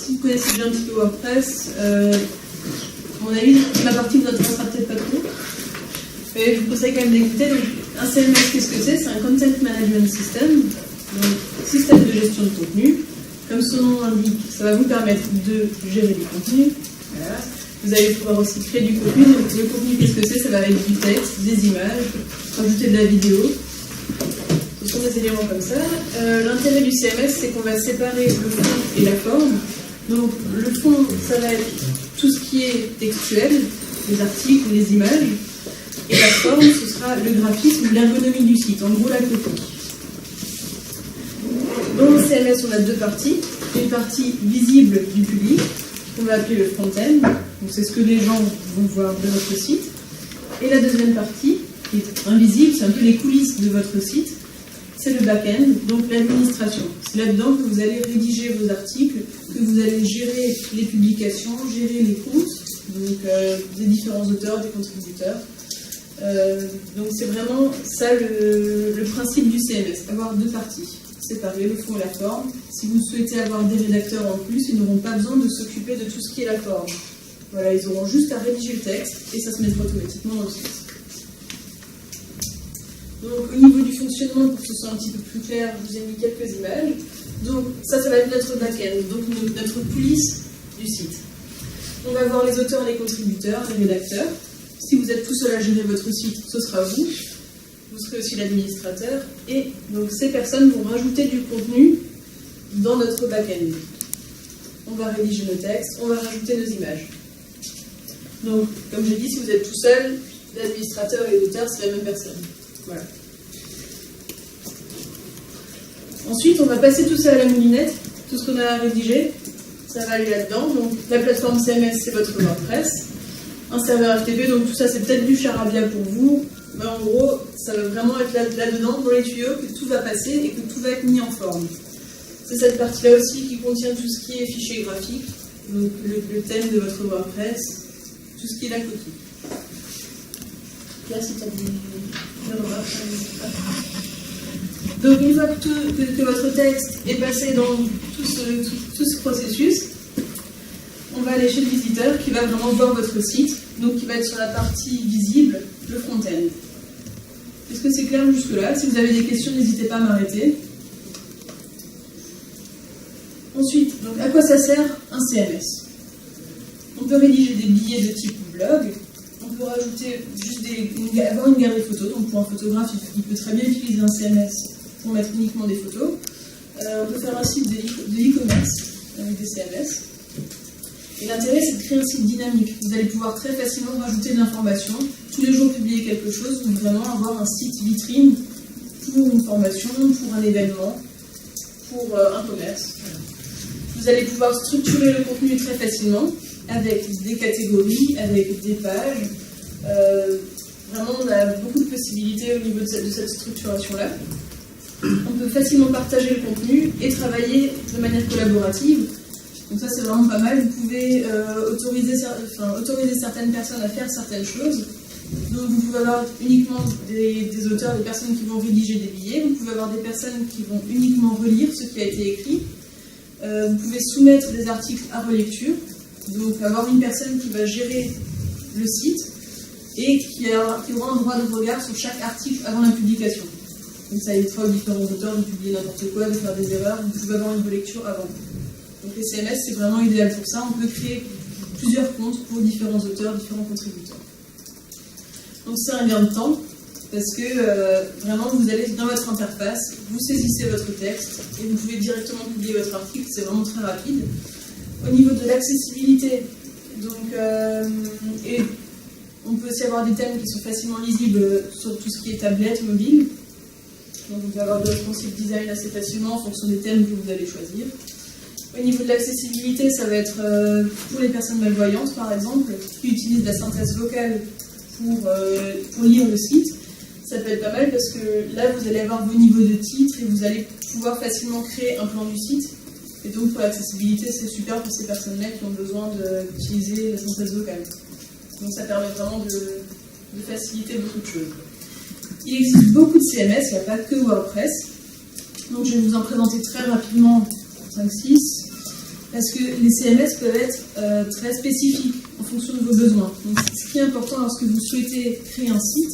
si vous connaissez bien un petit peu WordPress, à mon avis, la partie ne vous intéressera peut-être pas trop. Mais je vous conseille quand même d'écouter. Donc, un CMS, qu'est-ce que c'est? C'est un Content Management System, donc système de gestion de contenu. Comme son nom l'indique, ça va vous permettre de gérer les contenus. Voilà. Vous allez pouvoir aussi créer du contenu. Donc, le contenu, qu'est-ce que c'est? Ça va être du texte, des images, rajouter de la vidéo. Ce sont des éléments comme ça. L'intérêt du CMS, c'est qu'on va séparer le fond et la forme. Donc, le fond, ça va être tout ce qui est textuel, les articles, les images. Et la forme, ce sera le graphisme ou l'ergonomie du site, en gros la copie. Dans le CMS, on a deux parties. Une partie visible du public, qu'on va appeler le front-end. Donc, c'est ce que les gens vont voir de votre site. Et la deuxième partie, qui est invisible, c'est un peu les coulisses de votre site. C'est le back-end, donc l'administration. C'est là-dedans que vous allez rédiger vos articles, que vous allez gérer les publications, gérer les comptes, donc des différents auteurs, des contributeurs. Donc c'est vraiment ça le principe du CMS, avoir deux parties, séparer le fond et la forme. Si vous souhaitez avoir des rédacteurs en plus, ils n'auront pas besoin de s'occuper de tout ce qui est la forme. Voilà, ils auront juste à rédiger le texte et ça se mettra automatiquement dans le site. Donc au niveau du fonctionnement, pour que ce soit un petit peu plus clair, je vous ai mis quelques images. Donc ça va être notre back-end, donc notre coulisse du site. On va voir les auteurs et les contributeurs, les rédacteurs. Si vous êtes tout seul à gérer votre site, ce sera vous. Vous serez aussi l'administrateur. Et donc ces personnes vont rajouter du contenu dans notre back-end. On va rédiger nos textes, on va rajouter nos images. Donc, comme j'ai dit, si vous êtes tout seul, l'administrateur et l'auteur, c'est la même personne. Voilà. Ensuite, on va passer tout ça à la moulinette, tout ce qu'on a rédigé, ça va aller là-dedans. Donc, la plateforme CMS, c'est votre WordPress. Un serveur FTP, donc tout ça, c'est peut-être du charabia pour vous. Mais en gros, ça va vraiment être là-dedans, dans les tuyaux, que tout va passer et que tout va être mis en forme. C'est cette partie-là aussi qui contient tout ce qui est fichier graphique, donc le thème de votre WordPress, tout ce qui est la copie. Là, si tu as Donc, une fois que votre texte est passé dans tout ce processus, on va aller chez le visiteur qui va vraiment voir votre site, donc qui va être sur la partie visible, le front-end. Est-ce que c'est clair jusque-là? Si vous avez des questions, n'hésitez pas à m'arrêter. Ensuite, donc, à quoi ça sert un CMS? On peut rédiger des billets de type blog, on peut rajouter juste avoir une galerie photo, donc pour un photographe, il peut très bien utiliser un CMS pour mettre uniquement des photos. On peut faire un site de e-commerce avec des CMS. Et l'intérêt, c'est de créer un site dynamique. Vous allez pouvoir très facilement rajouter de l'information, tous les jours publier quelque chose, ou vraiment avoir un site vitrine pour une formation, pour un événement, pour un commerce. Vous allez pouvoir structurer le contenu très facilement, avec des catégories, avec des pages. Vraiment, on a beaucoup de possibilités au niveau de cette structuration-là. On peut facilement partager le contenu et travailler de manière collaborative. Donc ça, c'est vraiment pas mal. Vous pouvez autoriser certaines personnes à faire certaines choses. Donc vous pouvez avoir uniquement des auteurs, des personnes qui vont rédiger des billets. Vous pouvez avoir des personnes qui vont uniquement relire ce qui a été écrit. Vous pouvez soumettre des articles à relecture. Donc avoir une personne qui va gérer le site et qui aura un droit de regard sur chaque article avant la publication. Donc ça évitera aux différents auteurs de publier n'importe quoi, de faire des erreurs. Vous pouvez avoir une relecture avant. Donc les CMS, c'est vraiment idéal pour ça. On peut créer plusieurs comptes pour différents auteurs, différents contributeurs. Donc c'est un gain de temps, parce que vraiment, vous allez dans votre interface, vous saisissez votre texte, et vous pouvez directement publier votre article, c'est vraiment très rapide. Au niveau de l'accessibilité, donc, et on peut aussi avoir des thèmes qui sont facilement lisibles sur tout ce qui est tablette, mobile. Donc vous pouvez avoir de responsive design assez facilement en fonction des thèmes que vous allez choisir. Au niveau de l'accessibilité, ça va être pour les personnes malvoyantes, par exemple, qui utilisent la synthèse vocale pour lire le site. Ça peut être pas mal parce que là, vous allez avoir vos niveaux de titres et vous allez pouvoir facilement créer un plan du site. Et donc, pour l'accessibilité, c'est super pour ces personnes-là qui ont besoin d'utiliser la synthèse vocale. Donc, ça permet vraiment de faciliter beaucoup de choses. Il existe beaucoup de CMS, il n'y a pas que WordPress. Donc, je vais vous en présenter très rapidement 5-6. parce que les CMS peuvent être très spécifiques en fonction de vos besoins. Donc, ce qui est important lorsque vous souhaitez créer un site,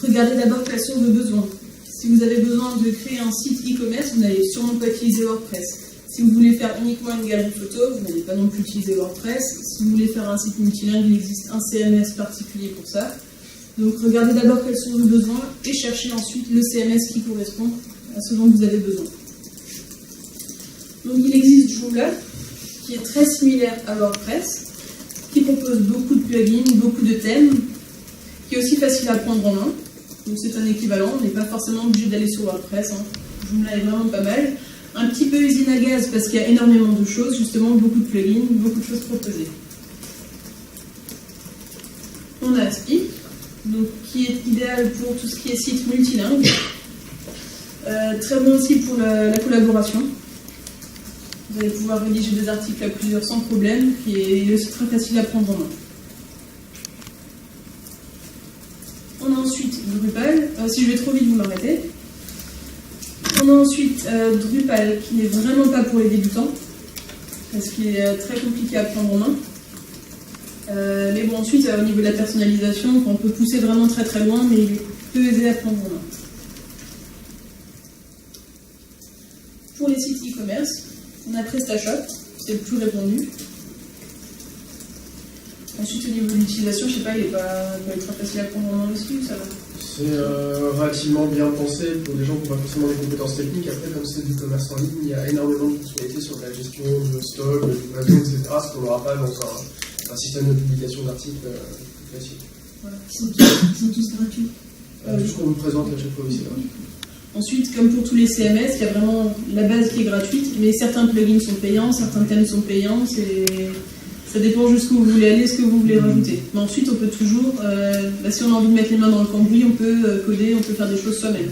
regardez d'abord quels sont vos besoins. Si vous avez besoin de créer un site e-commerce, vous n'allez sûrement pas utiliser WordPress. Si vous voulez faire uniquement une galerie photo, vous n'allez pas non plus utiliser WordPress. Si vous voulez faire un site multilingue, il existe un CMS particulier pour ça. Donc regardez d'abord quels sont vos besoins et cherchez ensuite le CMS qui correspond à ce dont vous avez besoin. Donc il existe Joomla, qui est très similaire à WordPress, qui propose beaucoup de plugins, beaucoup de thèmes, qui est aussi facile à prendre en main. Donc c'est un équivalent, on n'est pas forcément obligé d'aller sur WordPress. Joomla est vraiment pas mal. Un petit peu usine à gaz parce qu'il y a énormément de choses, justement beaucoup de plugins, beaucoup de choses proposées. On a Aspi, donc, qui est idéal pour tout ce qui est site multilingue. Très bon aussi pour la collaboration. Vous allez pouvoir rédiger des articles à plusieurs sans problème, qui est aussi très facile à prendre en main. On a ensuite Drupal. Si je vais trop vite, vous m'arrêtez. On a ensuite Drupal, qui n'est vraiment pas pour les débutants, parce qu'il est très compliqué à prendre en main. Mais bon, ensuite, au niveau de la personnalisation, on peut pousser vraiment très très loin, mais il est peu aisé à prendre en main. Pour les sites e-commerce, on a PrestaShop, c'est le plus répandu. Ensuite, au niveau de l'utilisation, je ne sais pas, il n'est pas très facile à prendre en main aussi, ça va. C'est relativement bien pensé pour des gens qui n'ont pas forcément des compétences techniques. Après, comme c'est du commerce en ligne, il y a énormément de fonctionnalités sur la gestion de stock, de livraison, etc. Ce qu'on n'aura pas dans un système de publication d'articles classique. Voilà. Ils sont tous gratuits. Tout ce qu'on vous présente à chaque fois aussi, c'est gratuit. Ensuite, comme pour tous les CMS, il y a vraiment la base qui est gratuite, mais certains plugins sont payants, certains thèmes sont payants, ça dépend jusqu'où vous voulez aller, ce que vous voulez rajouter. Mais ensuite, on peut toujours, si on a envie de mettre les mains dans le cambouis, on peut coder, on peut faire des choses soi-même.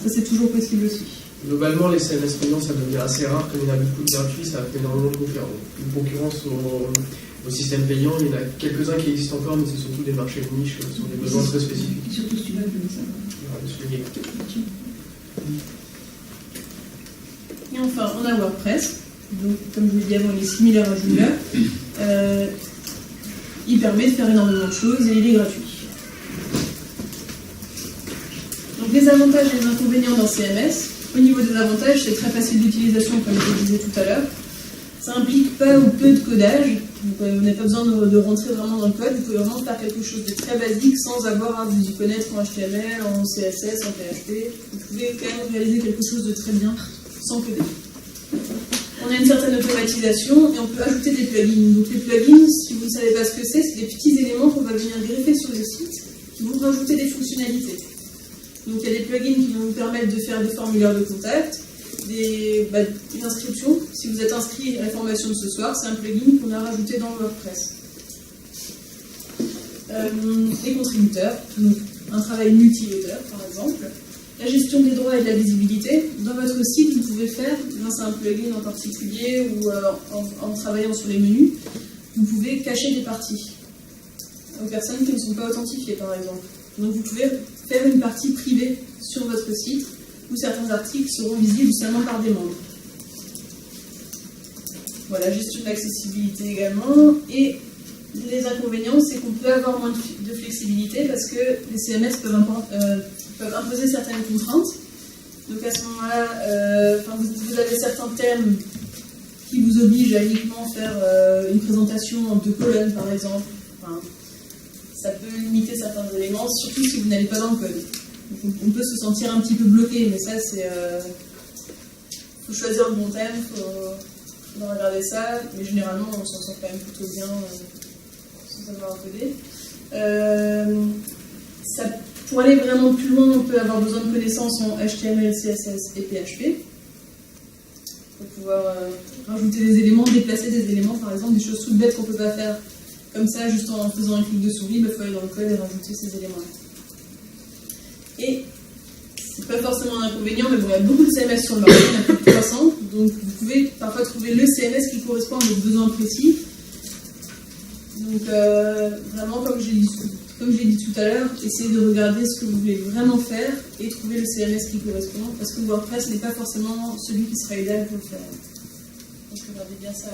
Ça, c'est toujours possible aussi. Globalement, les CMS payants, ça devient assez rare, comme il y en a beaucoup de gratuits, ça fait énormément de concurrence au système payant. Il y en a quelques-uns qui existent encore, mais c'est surtout des marchés de niche, sur des besoins très spécifiques. Surtout si tu veux ça. Et enfin, on a WordPress. Donc, comme je vous l'ai dit avant, il est similaire à Joomla. Il permet de faire énormément de choses et il est gratuit. Donc, les avantages et les inconvénients d'un CMS. Au niveau des avantages, c'est très facile d'utilisation, comme je le disais tout à l'heure. Ça implique pas ou peu de codage. Donc, vous n'avez pas besoin de rentrer vraiment dans le code. Vous pouvez vraiment faire quelque chose de très basique sans avoir à vous y connaître en HTML, en CSS, en PHP. Vous pouvez quand même réaliser quelque chose de très bien sans coder. On a une certaine automatisation et on peut ajouter des plugins. Donc les plugins, si vous ne savez pas ce que c'est des petits éléments qu'on va venir greffer sur le site qui vont rajouter des fonctionnalités. Donc il y a des plugins qui vont vous permettre de faire des formulaires de contact, une inscription. Si vous êtes inscrit à la formation de ce soir, c'est un plugin qu'on a rajouté dans WordPress. Les contributeurs, donc un travail multi-auteur par exemple. La gestion des droits et de la visibilité. Dans votre site, vous pouvez faire, grâce à un plugin en particulier ou en travaillant sur les menus, vous pouvez cacher des parties aux personnes qui ne sont pas authentifiées, par exemple. Donc vous pouvez faire une partie privée sur votre site où certains articles seront visibles seulement par des membres. Voilà, gestion de l'accessibilité également. Et les inconvénients, c'est qu'on peut avoir moins de flexibilité parce que les CMS peuvent imposer certaines contraintes. Donc à ce moment-là, vous avez certains termes qui vous obligent à uniquement faire une présentation en 2 colonnes, par exemple. Ça peut limiter certains éléments, surtout si vous n'allez pas dans le code. Donc, on peut se sentir un petit peu bloqué, mais ça, c'est... faut choisir le bon thème, faut regarder ça, mais généralement, on s'en sort quand même plutôt bien sans savoir coder. Pour aller vraiment plus loin, on peut avoir besoin de connaissances en HTML, CSS et PHP. Pour pouvoir rajouter des éléments, déplacer des éléments, par exemple, des choses toutes bêtes qu'on ne peut pas faire comme ça, juste en faisant un clic de souris, il faut aller dans le code et rajouter ces éléments-là. Et c'est pas forcément un inconvénient, mais bon, il y a beaucoup de CMS sur le marché, il y en a plus de 300, donc vous pouvez parfois trouver le CMS qui correspond à vos besoins précis. Donc vraiment, comme je l'ai dit tout à l'heure, essayez de regarder ce que vous voulez vraiment faire et trouver le CMS qui correspond, parce que WordPress n'est pas forcément celui qui sera idéal pour le faire. Donc regardez bien ça.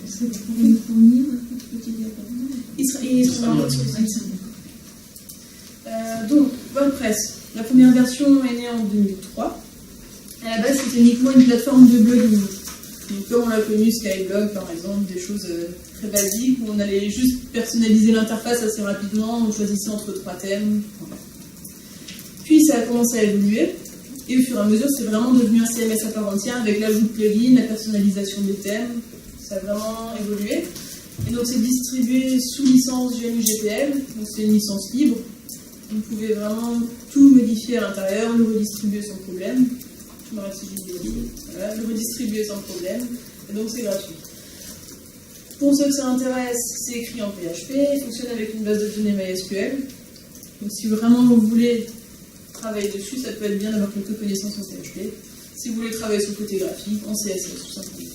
Est-ce que vous pouvez nous fournir un petit diaporama? Il sera dans votre site. Donc, WordPress, la première version est née en 2003. À la base, c'était uniquement une plateforme de blogging. Donc, comme on l'a connu, Skyblog par exemple, des choses très basiques où on allait juste personnaliser l'interface assez rapidement, on choisissait entre 3 thèmes. Puis ça a commencé à évoluer, et au fur et à mesure, c'est vraiment devenu un CMS à part entière avec l'ajout de plugins, la personnalisation des thèmes. Ça a vraiment évolué. Et donc, c'est distribué sous licence GNU GPL, donc c'est une licence libre. Vous pouvez vraiment tout modifier à l'intérieur, le redistribuer sans problème. Je m'arrête si j'ai dit. Voilà, le redistribuer sans problème. Et donc c'est gratuit. Pour ceux que ça intéresse, c'est écrit en PHP. Il fonctionne avec une base de données MySQL. Donc si vraiment vous voulez travailler dessus, ça peut être bien d'avoir quelques connaissances en PHP. Si vous voulez travailler sur le côté graphique, en CSS tout simplement.